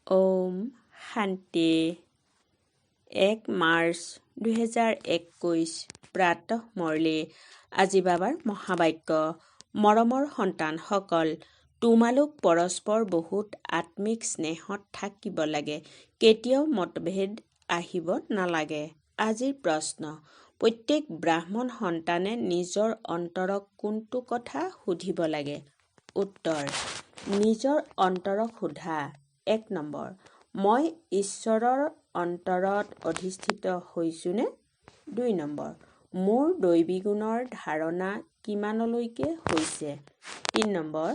ওম শান্তি 1 মাৰ্চ 2021 প্ৰাতঃ মুৰলী। আজি বাবাৰ মহাবাক্য। মৰমৰ সন্তানসকল, তোমালোক পৰস্পৰ বহুত আত্মিক স্নেহত থাকিব লাগে। কেতিয়াও মতভেদ আহিব নালাগে। আজিৰ প্ৰশ্ন, প্ৰত্যেক ব্ৰাহ্মণ সন্তানে নিজৰ অন্তৰক কোনটো কথা সুধিব লাগে? উত্তৰ, নিজৰ অন্তৰক সোধা। 1 নম্বৰ, মই ঈশ্বৰৰ অন্তৰত অধিষ্ঠিত হৈছোনে? 2 নম্বৰ, মোৰ দৈবী গুণৰ ধাৰণা কিমানলৈকে হৈছে? 3 নম্বৰ,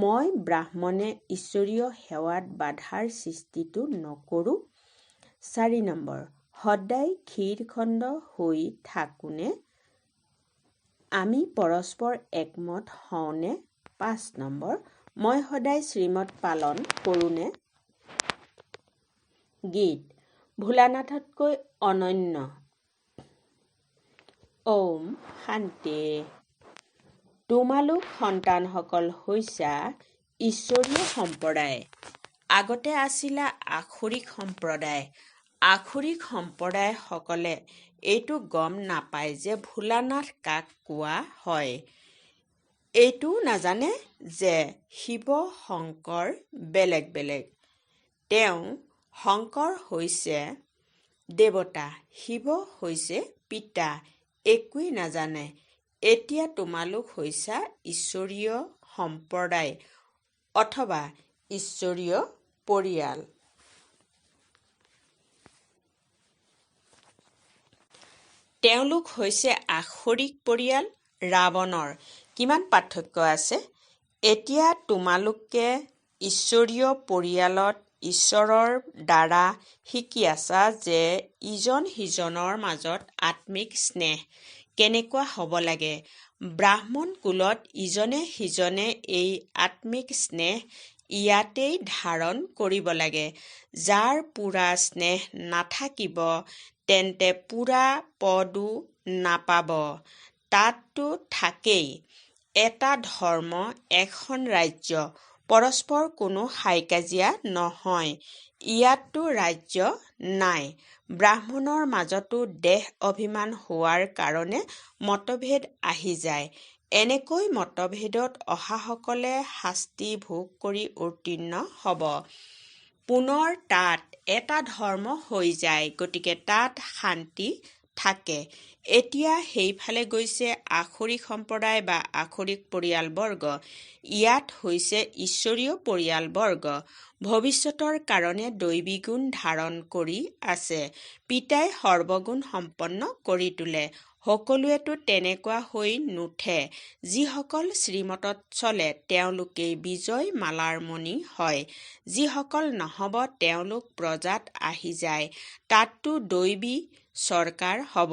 মই ব্ৰাহ্মণে ঈশ্বৰীয় সেৱাত বাধাৰ সৃষ্টিটো নকৰোঁ? 4 নম্বৰ, সদায় ক্ষীৰখণ্ড হৈ থাকোঁনে? আমি পৰস্পৰ একমত হওঁনে? 5 নম্বৰ, মই সদায় শ্ৰীমত পালন কৰোঁনে? গীত। ভোলানাথতকৈ অনন্য। ওম শান্তি। তোমালোক সন্তানসকল হৈছা ঈশ্বৰীয় সম্প্ৰদায়। আগতে আছিলা আসুৰিক সম্প্ৰদায়। আসুৰিক সম্প্ৰদায়সকলে এইটো গম নাপায় যে ভোলানাথ কাক কোৱা হয়। এইটোও নাজানে যে শিৱ শংকৰ বেলেগ বেলেগ। তেওঁ শংকৰ হৈছে দেৱতা, শিৱ হৈছে পিতা, একোৱেই নাজানে। এতিয়া তোমালোক হৈছা ঈশ্বৰীয় সম্প্ৰদায় অথবা ঈশ্বৰীয় পৰিয়াল। তেওঁলোক হৈছে আসুৰিক পৰিয়াল। ৰাৱণৰ কিমান পাৰ্থক্য আছে? এতিয়া তোমালোকে ঈশ্বৰীয় পৰিয়ালত ঈশ্বৰৰ দ্বাৰা শিকি আছা যে ইজন সিজনৰ মাজত আত্মিক স্নেহ কেনেকুৱা হ'ব লাগে। ব্ৰাহ্মণ কুলত ইজনে সিজনে এই আত্মিক স্নেহ ইয়াতেই ধাৰণ কৰিব লাগে। যাৰ পূৰা স্নেহ নাথাকিব তেন্তে পূৰা পদো নাপাব। তাততো থাকেই এটা ধৰ্ম, এখন ৰাজ্য, পৰস্পৰ কোনো হাই-কাজিয়া নহয়। ইয়াততো ৰাজ্য নাই। ব্ৰাহ্মণৰ মাজতো দেহ অভিমান হোৱাৰ কাৰণে মতভেদ আহি যায়। এনেকৈ মতভেদত অহাসকলে শাস্তি ভোগ কৰি উত্তীৰ্ণ হ'ব। পুনৰ তাত এটা ধৰ্ম হৈ যায়, গতিকে তাত শান্তি থাকে। এতিয়া সেইফালে গৈছে আসুৰিক সম্প্ৰদায় বা আসুৰিক পৰিয়ালবৰ্গ। ইয়াত হৈছে ঈশ্বৰীয় পৰিয়ালবৰ্গ। ভৱিষ্যতৰ কাৰণে দৈবী গুণ ধাৰণ কৰি আছে। পিতাই সৰ্বগুণ সম্পন্ন কৰি তোলে। সকলোৱেতো তেনেকুৱা হৈ নুঠে। যিসকল শ্ৰীমতত চলে তেওঁলোকেই বিজয় মালাৰ মণি হয়। যিসকল নহ'ব তেওঁলোক প্ৰজাত আহি যায়। তাততো দৈবী চৰকাৰ হ'ব।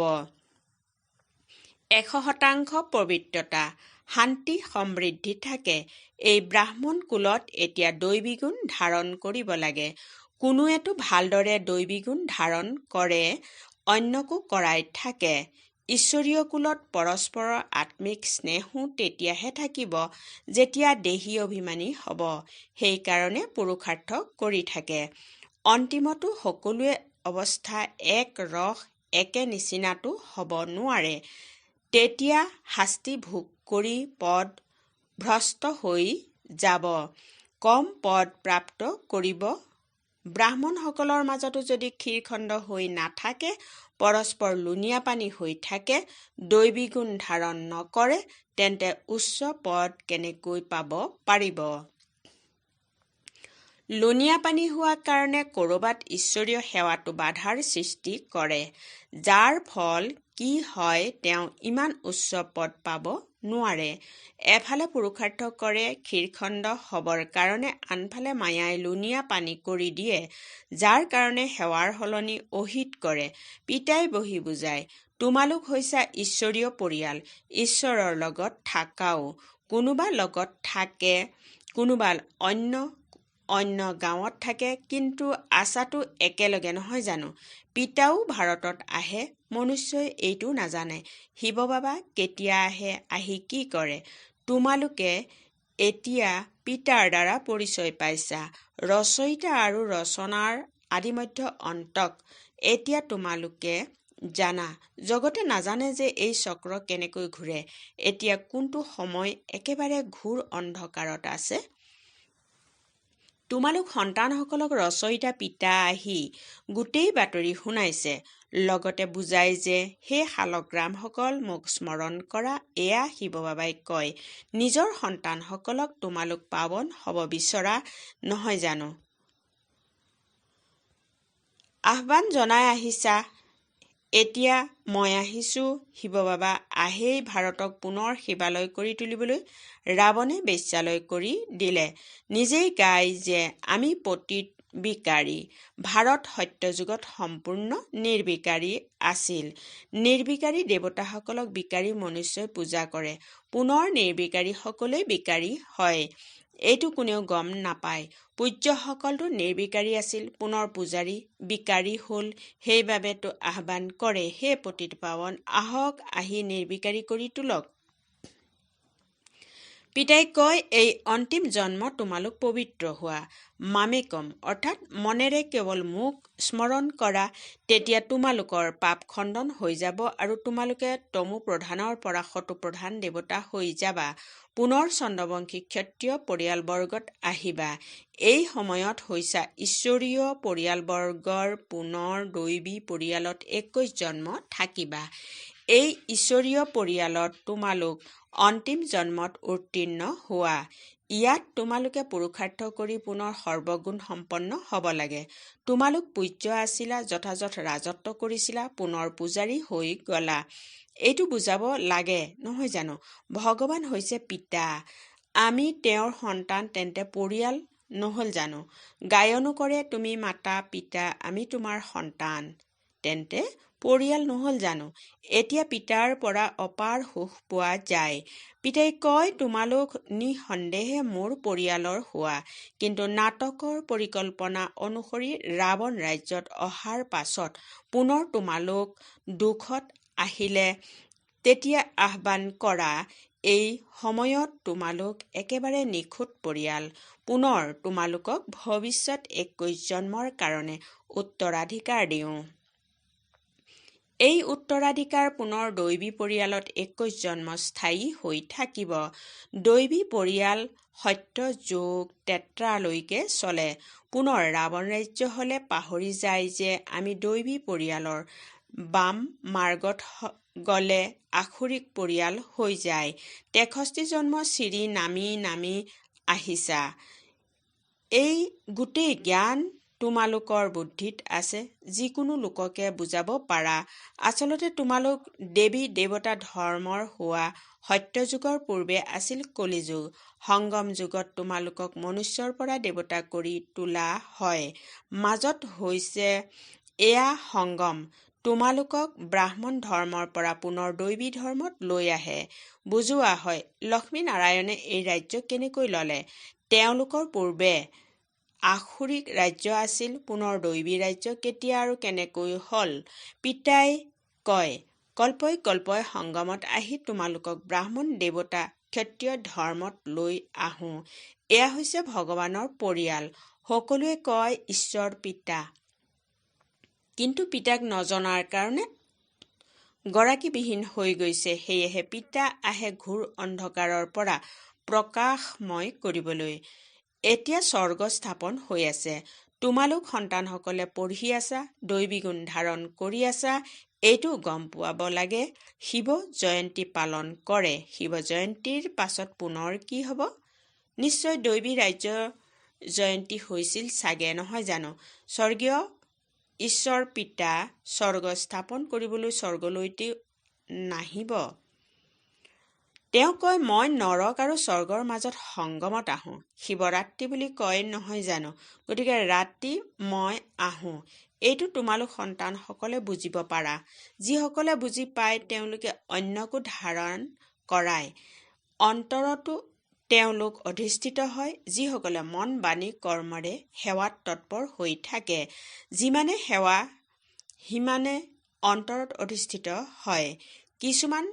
100% পবিত্ৰতা, শান্তি সমৃদ্ধি থাকে। এই ব্ৰাহ্মণ কুলত এতিয়া দৈবী গুণ ধাৰণ কৰিব লাগে। কোনোৱেতো ভালদৰে দৈবী গুণ ধাৰণ কৰে, অন্যকো কৰাই থাকে। ঈশ্বৰীয় কুলত পৰস্পৰৰ আত্মিক স্নেহো তেতিয়াহে থাকিব যেতিয়া দেহী অভিমানী হ'ব। সেইকাৰণে পুৰুষাৰ্থ কৰি থাকে। অন্তিমতো সকলোৱে অৱস্থা এক ৰস একে নিচিনাতো হ'ব নোৱাৰে। তেতিয়া শাস্তি ভোগ কৰি পদ ভ্ৰষ্ট হৈ যাব। কম পদ প্ৰাপ্ত কৰিব। ব্ৰাহ্মণসকলৰ মাজতো যদি ক্ষীৰখণ্ড হৈ নাথাকে, পৰস্পৰ লুণীয়া পানী হৈ থাকে, দৈবী গুণ ধাৰণ নকৰে, তেন্তে উচ্চ পদ কেনেকৈ পাব পাৰিব? লুণীয়া পানী হোৱাৰ কাৰণে ক'ৰবাত ঈশ্বৰীয় সেৱাতো বাধাৰ সৃষ্টি কৰে। যাৰ ফল কি হয় তেওঁ ইমান উচ্চ পদ পাব নোৱাৰে। এফালে পুৰুষাৰ্থ কৰে ক্ষীৰখণ্ড হ'বৰ কাৰণে, আনফালে মায়াই লুণীয়া পানী কৰি দিয়ে, যাৰ কাৰণে সেৱাৰ সলনি অহিত কৰে। পিতাই বহি বুজায়, তোমালোক হৈছা ঈশ্বৰীয় পৰিয়াল। ঈশ্বৰৰ লগত থাকাও। কোনোবা লগত থাকে, কোনোবা অন্য গাঁৱত থাকে, কিন্তু আচাটো একেলগে নহয় জানো? পিতাও ভাৰতত আহে, মনুষ্যই এইটো নাজানে। শিৱ বাবা কেতিয়া আহে, আহি কি কৰে? তোমালোকে এতিয়া পিতাৰ দ্বাৰা পৰিচয় পাইছা। ৰচয়িতা আৰু ৰচনাৰ আদিমধ্য অন্তক এতিয়া তোমালোকে জানা। জগতে নাজানে যে এই চক্ৰ কেনেকৈ ঘূৰে। এতিয়া কোনটো সময় একেবাৰে ঘোৰ অন্ধকাৰত আছে। তোমালোক সন্তানসকলক ৰচয়িতা পিতা আহি গোটেই বাতৰি শুনাইছে। লগতে বুজাই যে হে শালগ্ৰামসকল, মোক স্মৰণ কৰা। এয়া শিৱ বাবাই কয়, নিজৰ সন্তানসকলক তোমালোক পাৱন হ'ব বিচৰা নহয় জানো? আহ্বান জনাই আহিছা। এতিয়া মই আহিছোঁ। শিৱ বাবা আহেই ভাৰতক পুনৰ শিৱালয় কৰি তুলিবলৈ। ৰাৱণে বেশ্যালয় কৰি দিলে। নিজেই গাই যে আমি পতিত বিকাৰী। ভাৰত সত্যযুগত সম্পূৰ্ণ নিৰ্বিকাৰী আছিল। নিৰ্বিকাৰী দেৱতাসকলক বিকাৰী মনুষ্যই পূজা কৰে। পুনৰ নিৰ্বিকাৰীসকলেই বিকাৰী হয়। এইটো কোনেও গম নাপায়। পূজ্যসকলটো নিৰ্বিকাৰী আছিল, পুনৰ পূজাৰী বিকাৰী হ'ল। সেইবাবেতো আহ্বান কৰে, হে পতিত পাৱন, আহক, আহি নিৰ্বিকাৰী কৰি তোলক। পিতাই কয়, এই অন্তিম জন্ম তোমালোক পবিত্ৰ হোৱা। মামেকম অৰ্থাৎ মনেৰে কেৱল মোক স্মৰণ কৰা। তেতিয়া তোমালোকৰ পাপ খণ্ডন হৈ যাব আৰু তোমালোকে তমু প্ৰধানৰ পৰা শতু প্ৰধান দেৱতা হৈ যাবা। পুনৰ চন্দ্ৰবংশী ক্ষত্ৰিয় পৰিয়ালবৰ্গত আহিবা। এই সময়ত হৈছা ঈশ্বৰীয় পৰিয়ালবৰ্গৰ পুনৰ দৈবী পৰিয়ালত 21 জন্ম থাকিবা। এই ঈশ্বৰীয় পৰিয়ালত তোমালোক অন্তিম জন্মত উত্তীৰ্ণ হোৱা। ইয়াত তোমালোকে পুৰুষাৰ্থ কৰি পুনৰ সৰ্বগুণ সম্পন্ন হ'ব লাগে। তোমালোক পূজ্য আছিলা, যথাযথ ৰাজত্ব কৰিছিলা, পুনৰ পূজাৰী হৈ গলা। এইটো বুজাব লাগে নহয় জানো? ভগৱান হৈছে পিতা, আমি তেওঁৰ সন্তান, তেন্তে পৰিয়াল নহ'ল জানো? গায়নো কৰে, তুমি মাতা পিতা, আমি তোমাৰ সন্তান, তেন্তে পৰিয়াল নহ'ল জানো? এতিয়া পিতাৰ পৰা অপাৰ সুখ পোৱা যায়। পিতাই কয়, তোমালোক নিঃসন্দেহে মোৰ পৰিয়ালৰ হোৱা। কিন্তু নাটকৰ পৰিকল্পনা অনুসৰি ৰাৱণ ৰাজ্যত অহাৰ পাছত পুনৰ তোমালোক দুখত আহিলে তেতিয়া আহ্বান কৰা। এই সময়ত তোমালোক একেবাৰে নিখুঁত পৰিয়াল। পুনৰ তোমালোকক ভৱিষ্যত 21 জন্মৰ কাৰণে উত্তৰাধিকাৰ দিওঁ। এই উত্তৰাধিকাৰ পুনৰ দৈবী পৰিয়ালত 21 জন্ম স্থায়ী হৈ থাকিব। দৈবী পৰিয়াল সত্য যোগ তেত্ৰালৈকে চলে। পুনৰ ৰাৱণ ৰাজ্য হ'লে পাহৰি যায় যে আমি দৈবী পৰিয়ালৰ। বাম মাৰ্গত গ'লে আসুৰিক পৰিয়াল হৈ যায়। 63 জন্ম চিৰি নামি নামি আহিছা। এই গোটেই জ্ঞান তোমালোকৰ বুদ্ধিত আছে। যিকোনো লোককে বুজাব পাৰা। আচলতে তোমালোক দেৱী দেৱতা ধৰ্মৰ হোৱা। সত্যযুগৰ পূৰ্বে আছিল কলিযুগ। সংগম যুগত তোমালোকক মনুষ্যৰ পৰা দেৱতা কৰি তোলা হয়। মাজত হৈছে এয়া সংগম। তোমালোকক ব্ৰাহ্মণ ধৰ্মৰ পৰা পুনৰ দৈবী ধৰ্মত লৈ আহে। বুজোৱা হয়, লক্ষ্মীনাৰায়ণে এই ৰাজ্য কেনেকৈ ল'লে। তেওঁলোকৰ পূৰ্বে আসুৰিক ৰাজ্য আছিল, পুনৰ দৈবী ৰাজ্য কেতিয়া আৰু কেনেকৈ হ'ল। পিতাই কয়, কল্পই কল্পই সংগমত আহি তোমালোকক ব্ৰাহ্মণ দেৱতা ক্ষত্ৰিয় ধৰ্মত লৈ আহোঁ। এয়া হৈছে ভগৱানৰ পৰিয়াল। সকলোৱে কয় ঈশ্বৰ পিতা, কিন্তু পিতাক নজনাৰ কাৰণে গৰাকীবিহীন হৈ গৈছে। সেয়েহে পিতা আহে ঘোৰ অন্ধকাৰৰ পৰা প্ৰকাশময় কৰিবলৈ। এতিয়া স্বৰ্গ স্থাপন হৈ আছে। তোমালোক সন্তানসকলে পঢ়ি আছা, দৈবী গুণ ধাৰণ কৰি আছা। এইটো গম পোৱাব লাগে। শিৱ জয়ন্তী পালন কৰে। শিৱ জয়ন্তীৰ পাছত পুনৰ কি হ'ব? নিশ্চয় দৈবী ৰাজ্য জয়ন্তী হৈছিল চাগে, নহয় জানো? স্বৰ্গীয় ঈশ্বৰ পিতা স্বৰ্গ স্থাপন কৰিবলৈ স্বৰ্গলৈতো নাহিব। তেওঁ কয়, মই নৰক আৰু স্বৰ্গৰ মাজত সংগমত আহোঁ। শিৱৰাত্ৰি বুলি কয় নহয় জানো? গতিকে ৰাতি মই আহোঁ। এইটো তোমালোক সন্তানসকলে বুজিব পাৰা। যিসকলে বুজি পায় তেওঁলোকে অন্যকো ধাৰণ কৰায়। অন্তৰতো তেওঁলোক অধিষ্ঠিত হয়। যিসকলে মন বাণী কৰ্মৰে সেৱাত তৎপৰ হৈ থাকে, যিমানে সেৱা সিমানে অন্তৰত অধিষ্ঠিত হয়। কিছুমান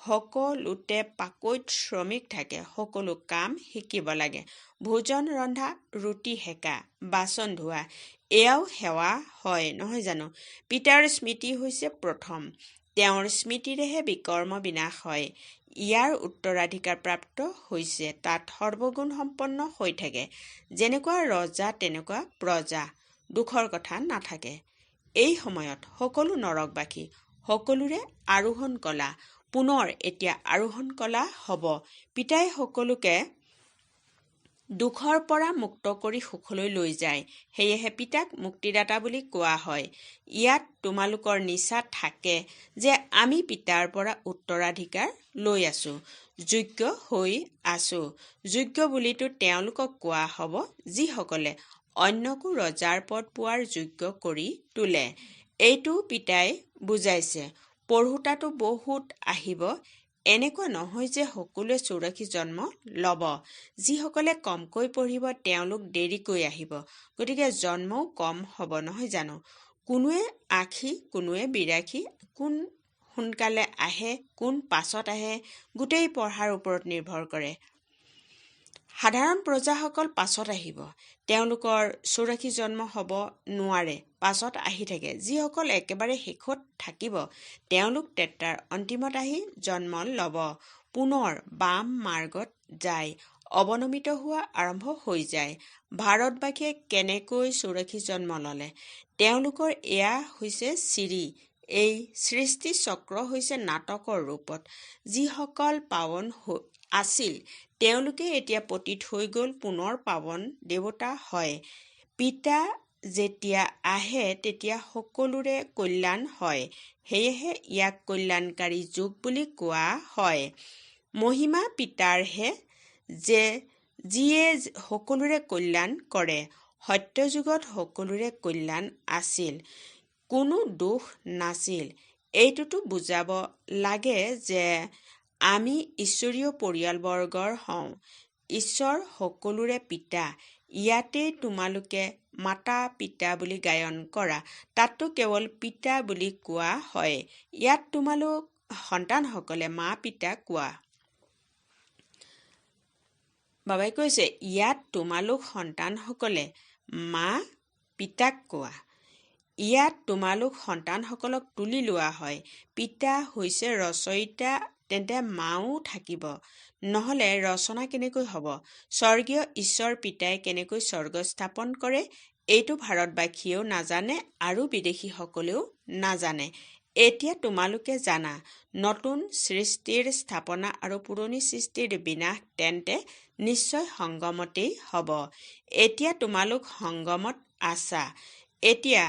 সকলোতে পাকৈত শ্ৰমিক থাকে, সকলো কাম শিকিব লাগে। ভোজন ৰন্ধা, ৰুটি সেকা, বাচন ধোৱা, এয়াও সেৱা হয় নহয় জানো? পিতাৰ স্মৃতি হৈছে প্ৰথম, তেওঁৰ স্মৃতিৰেহে বিকৰ্ম বিনাশ হয়। ইয়াৰ উত্তৰাধিকাৰপ্ৰাপ্ত হৈছে, তাত সৰ্বগুণ সম্পন্ন হৈ থাকে। যেনেকুৱা ৰজা তেনেকুৱা প্ৰজা, দুখৰ কথা নাথাকে। এই সময়ত সকলো নৰকবাসী, সকলোৰে আৰোহণ কলা। পুনৰ এতিয়া আৰোহণ কলা হ'ব। পিতাই সকলোকে দুখৰ পৰা মুক্ত কৰি সুখলৈ লৈ যায়। সেয়েহে পিতাক মুক্তিদাতা বুলি কোৱা হয়। ইয়াত তোমালোকৰ নিচা থাকে যে আমি পিতাৰ পৰা উত্তৰাধিকাৰ লৈ আছো, যোগ্য হৈ আছো। যোগ্য বুলিতো তেওঁলোকক কোৱা হ'ব যিসকলে অন্যকো ৰজাৰ পদ পোৱাৰ যোগ্য কৰি তোলে। এইটো পিতাই বুজাইছে। পঢ়োতাটো বহুত আহিব, এনেকুৱা নহয় যে সকলোৱে 84 জন্ম ল'ব। যিসকলে কমকৈ পঢ়িব তেওঁলোক দেৰিকৈ আহিব, গতিকে জন্মও কম হ'ব নহয় জানো? কোনোৱে 80, কোনোৱে 82, কোন সোনকালে আহে, কোন পাছত আহে, গোটেই পঢ়াৰ ওপৰত নিৰ্ভৰ কৰে। সাধাৰণ প্ৰজাসকল পাছত আহিব, তেওঁলোকৰ 84 জন্ম হ'ব নোৱাৰে, পাছত আহি থাকে। যিসকল একেবাৰে শেষত থাকিব তেওঁলোক 'তেত্ৰাৰ অন্তিমত আহি জন্ম ল'ব, পুনৰ বাম মাৰ্গত যায়, অৱনমিত হোৱা আৰম্ভ হৈ যায়। ভাৰতবাসীয়ে কেনেকৈ 84 জন্ম ল'লে? তেওঁলোকৰ এয়া হৈছে চিৰি। এই সৃষ্টি চক্ৰ হৈছে নাটকৰ ৰূপত। যিসকল পাৱন আছিল তেওঁলোকে এতিয়া পতিত হৈ গ'ল, পুনৰ পাৱন দেৱতা হয়। পিতা যেতিয়া আহে তেতিয়া সকলোৰে কল্যাণ হয়। সেয়েহে ইয়াক কল্যাণকাৰী যুগ বুলি কোৱা হয়। মহিমা পিতাৰহে যিয়ে সকলোৰে কল্যাণ কৰে। সত্যযুগত সকলোৰে কল্যাণ আছিল, কোনো দোষ নাছিল। এইটোতো বুজাব লাগে যে আমি ঈশ্বৰীয় পৰিয়ালবৰ্গৰ হওঁ। ঈশ্বৰ সকলোৰে পিতা। ইয়াতেই তোমালোকে মাতা পিতা বুলি গায়ন কৰা, তাততো কেৱল পিতা বুলি কোৱা হয়। ইয়াত তোমালোক সন্তানসকলে মা পিতাক কোৱা। বাবাই কৈছে, ইয়াত তোমালোক সন্তানসকলে মা পিতাক কোৱা। ইয়াত তোমালোক সন্তানসকলক তুলি লোৱা হয়। পিতা হৈছে ৰচয়িতা, তেন্তে মাও থাকিব, নহ'লে ৰচনা কেনেকৈ হ'ব? স্বৰ্গীয় ঈশ্বৰ পিতাই কেনেকৈ স্বৰ্গ স্থাপন কৰে এইটো ভাৰতবাসীয়েও নাজানে আৰু বিদেশীসকলেও নাজানে। এতিয়া তোমালোকে জানা। নতুন সৃষ্টিৰ স্থাপনা আৰু পুৰণি সৃষ্টিৰ বিনাশ তেন্তে নিশ্চয় সংগমতেই হ'ব। এতিয়া তোমালোক সংগমত আছা। এতিয়া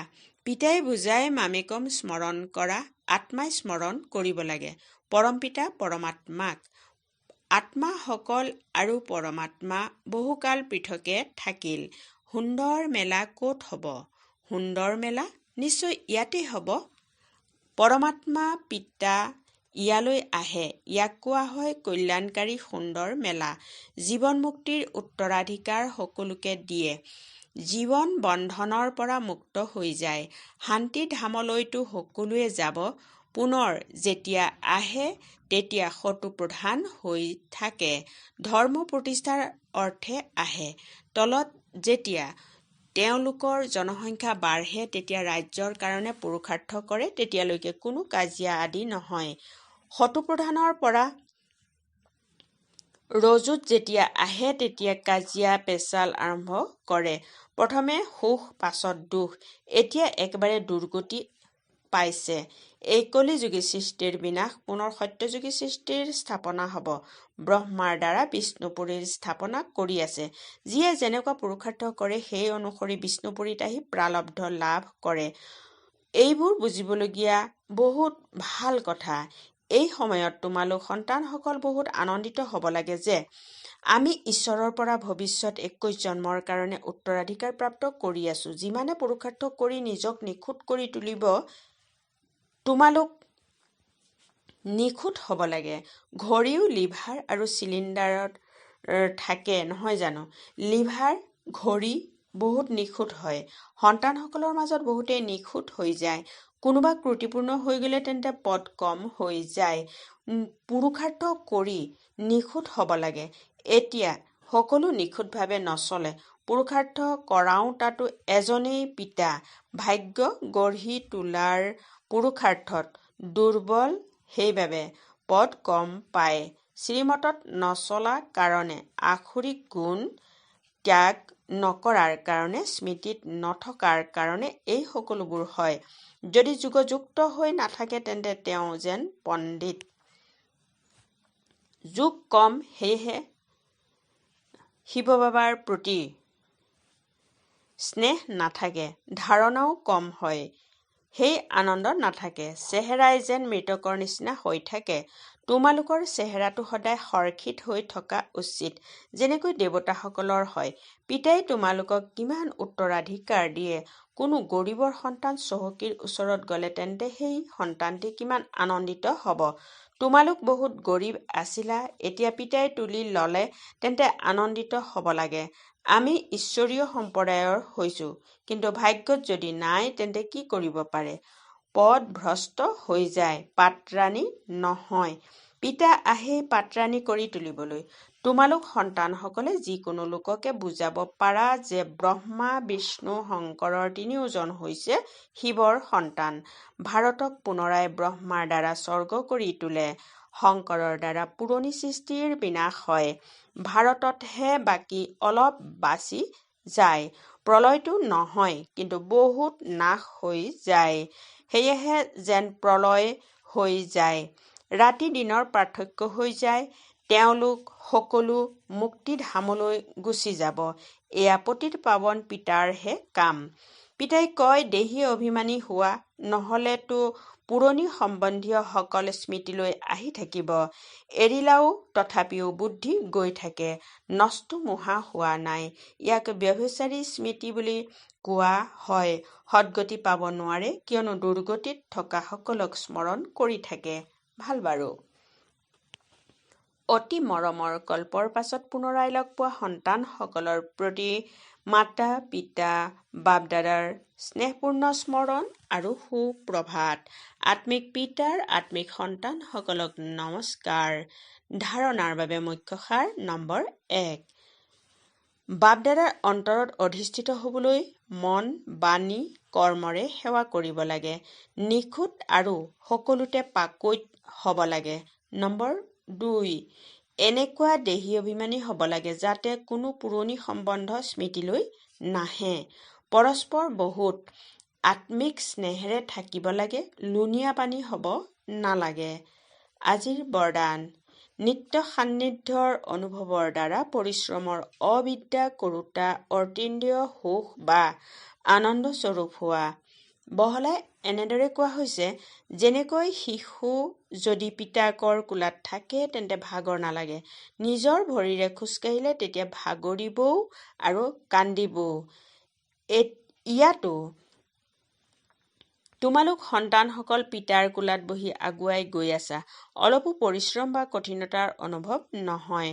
পিতাই বুজাই মামেকম স্মৰণ কৰা, আত্মাই স্মৰণ কৰিব লাগে, পৰমপিতা পৰমাত্মাক। আত্মাসকল আৰু পৰমাত্মা বহুকাল পৃথকে থাকিল। সুন্দৰ মেলা ক'ত হ'ব? সুন্দৰ মেলা নিশ্চয় ইয়াতেই হ'ব। পৰমাত্মা পিতা ইয়ালৈ আহে, ইয়াক কোৱা হয় কল্যাণকাৰী সুন্দৰ মেলা। জীৱন মুক্তিৰ উত্তৰাধিকাৰ সকলোকে দিয়ে। জীৱন বন্ধনৰ পৰা মুক্ত হৈ যায়। শান্তিধামলৈতো সকলোৱে যাব। পুনৰ যেতিয়া আহে তেতিয়া শত্ৰুপ্ৰধান হৈ থাকে। ধৰ্ম প্ৰতিষ্ঠাৰ অৰ্থে আহে। তলত যেতিয়া তেওঁলোকৰ জনসংখ্যা বাঢ়ে তেতিয়া ৰাজ্যৰ কাৰণে পুৰুষাৰ্থ কৰে, তেতিয়ালৈকে কোনো কাজিয়া আদি নহয়। শত্ৰুপ্ৰধানৰ পৰা ৰজুত যেতিয়া আহে তেতিয়া কাজিয়া পেচাল আৰম্ভ কৰে। প্ৰথমে সুখ, পাছত দুখ, এতিয়া একেবাৰে দুৰ্গতি পাইছে। এই কলিযুগী সৃষ্টিৰ বিনাশ, পুনৰ সত্যযুগী সৃষ্টিৰ স্থাপনা হ'ব। ব্ৰহ্মাৰ দ্বাৰা বিষ্ণুপুৰীৰ স্থাপনা কৰি আছে। যিয়ে যেনেকুৱা পুৰুষাৰ্থ কৰে সেই অনুসৰি বিষ্ণুপুৰীত আহি প্ৰাৰব্ধ লাভ কৰে। এইবোৰ বুজিবলগীয়া বহুত ভাল কথা। এই সময়ত তোমালোক সন্তানসকল বহুত আনন্দিত হ'ব লাগে যে আমি ঈশ্বৰৰ পৰা ভৱিষ্যত 21 জন্মৰ কাৰণে উত্তৰাধিকাৰ প্ৰাপ্ত কৰি আছো। যিমানে পুৰুষাৰ্থ কৰি নিজক নিখুঁত কৰি তুলিব, তোমালোক নিখুঁত হ'ব লাগে। ঘড়ীও লিভাৰ আৰু চিলিণ্ডাৰত থাকে নহয় জানো? লিভাৰ, ঘড়ী বহুত নিখুঁত হয়। সন্তানসকলৰ মাজত বহুতেই নিখুঁত হৈ যায়। কোনোবা ত্ৰুটিপূৰ্ণ হৈ গ'লে তেন্তে পদ কম হৈ যায়। পুৰুষাৰ্থ কৰি নিখুঁত হ'ব লাগে। এতিয়া সকলো নিখুঁতভাৱে নচলে। পুৰুষাৰ্থ কৰাওঁ তাতো এজনেই পিতা। ভাগ্য গঢ়ি তোলাৰ পুৰুষাৰ্থত দুৰ্বল, সেইবাবে পদ কম পায়। শ্ৰীমতত নচলা কাৰণে, আসুৰিক গুণ ত্যাগ নকৰাৰ কাৰণে, স্মৃতিত নথকাৰ কাৰণে এই সকলোবোৰ হয়। যদি যোগযুক্ত হৈ নাথাকে তেন্তে তেওঁ যেন পণ্ডিত। যোগ কম, সেয়েহে শিৱবাবাৰ প্ৰতি স্নেহ নাথাকে, ধাৰণাও কম হয়, সেই আনন্দ নাথাকে। চেহেৰাই যেন মৃতকৰ নিচিনা হৈ থাকে। তোমালোকৰ চেহেৰাটো সদায় হৰ্ষিত হৈ থকা উচিত, যেনেকৈ দেৱতাসকলৰ হয়। পিতাই তোমালোকক কিমান উত্তৰাধিকাৰ দিয়ে। কোনো গৰীবৰ সন্তান চহকীৰ ওচৰত গ'লে তেন্তে সেই সন্তানটি কিমান আনন্দিত হ'ব। তোমালোক বহুত গৰীব আছিলা, এতিয়া পিতাই তুলি ল'লে তেন্তে আনন্দিত হ'ব লাগে। আমি ঈশ্বৰীয় সম্প্ৰদায়ৰ হৈছোঁ, কিন্তু ভাগ্যত যদি নাই তেন্তে কি কৰিব পাৰে? পদ ভ্ৰষ্ট হৈ যায়, পাত্ৰাণী নহয়। পিতা আহেই পাত্ৰাণী কৰি তুলিবলৈ। তোমালোক সন্তানসকলে যিকোনো লোককে বুজাব পাৰা যে ব্ৰহ্মা, বিষ্ণু, শংকৰৰ তিনিওজন হৈছে শিৱৰ সন্তান। ভাৰতক পুনৰাই ব্ৰহ্মাৰ দ্বাৰা স্বৰ্গ কৰি তোলে। শংকৰৰ দ্বাৰা পুৰণি সৃষ্টিৰ বিনাশ হয়। ভাৰততহে বাকী অলপ বাচি যায়। প্ৰলয়টো নহয়, কিন্তু বহুত নাশ হৈ যায়। সেয়েহে যেন প্ৰলয় হৈ যায়। ৰাতি দিনৰ পাৰ্থক্য হৈ যায়। তেওঁলোক সকলো মুক্তিধামলৈ গুচি যাব। এয়া পতিত পাৱন পিতাৰহে কাম। পিতাই কয়, দেহী অভিমানী হোৱা, নহ'লেতো পুৰণি সম্বন্ধীয়সকল স্মৃতিলৈ আহি থাকিব। এৰিলাও তথাপিও বুদ্ধি গৈ থাকে। নষ্ট মোহা হোৱা নাই। ইয়াক ব্যভিচাৰী স্মৃতি বুলি কোৱা হয়। সদ্গতি পাব নোৱাৰে, কিয়নো দুৰ্গতিত থকাসকলক স্মৰণ কৰি থাকে। ভাল বাৰু। অতি মৰমৰ কল্পৰ পাছত পুনৰাই লগ পোৱা সন্তানসকলৰ প্ৰতি মাতা পিতা বাপ-দাদাৰ স্নেহপূৰ্ণ স্মৰণ আৰু সুপ্ৰভাত। আত্মিক পিতাৰ আত্মিক সন্তানসকলক নমস্কাৰ। ধাৰণাৰ বাবে মুখ্য সাৰ নম্বৰ 1। বাপ-দাদাৰ অন্তৰত অধিষ্ঠিত হ'বলৈ মন, বাণী, কৰ্মৰে সেৱা কৰিব লাগে। নিখুঁত আৰু সকলোতে পাকৈত হ'ব লাগে। নম্বৰ 2। এনেকুৱা দেহী অভিমানী হ'ব লাগে যাতে কোনো পুৰণি সম্বন্ধ স্মৃতিলৈ নাহে। পৰস্পৰ বহুত আত্মিক স্নেহেৰে থাকিব লাগে। লুণীয়া পানী হ'ব নালাগে। আজিৰ বৰদান: নিত্য সান্নিধ্যৰ অনুভৱৰ দ্বাৰা পৰিশ্ৰমৰ অবিদ্যা, কৰোতা, অতীন্দ্ৰিয় সুখ বা আনন্দস্বৰূপ হোৱা। বহলাই এনেদৰে কোৱা হৈছে, যেনেকৈ শিশু যদি পিতাকৰ কোলাত থাকে তেন্তে ভাগৰ নালাগে। নিজৰ ভৰিৰে খোজকাঢ়িলে তেতিয়া ভাগৰিবও আৰু কান্দিবও। ইয়াতো তোমালোক সন্তানসকল পিতাৰ কোলাত বহি আগুৱাই গৈ আছা। অলপো পৰিশ্ৰম বা কঠিনতাৰ অনুভৱ নহয়।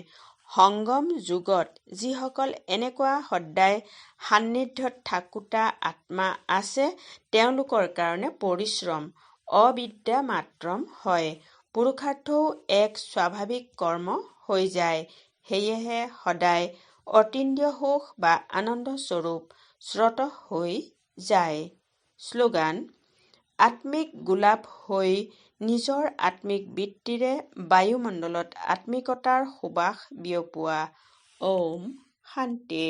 সংগম যুগত যিসকল এনেকুৱা সদায় সান্নিধ্যত থাকোতা আত্মা আছে, তেওঁলোকৰ কাৰণে পৰিশ্ৰম অবিদ্যা মাত্ৰম হয়। পুৰুষাৰ্থও এক স্বাভাৱিক কৰ্ম হৈ যায়। সেয়েহে সদায় অতীন্দ্ৰিয় সুখ বা আনন্দস্বৰূপ স্ৰোত হৈ যায়। শ্লোগান: আত্মিক গোলাপ হৈ নিজৰ আত্মিক বৃত্তিৰে বায়ুমণ্ডলত আত্মিকতাৰ সুবাস বিয়পোৱা। ওম শান্তি।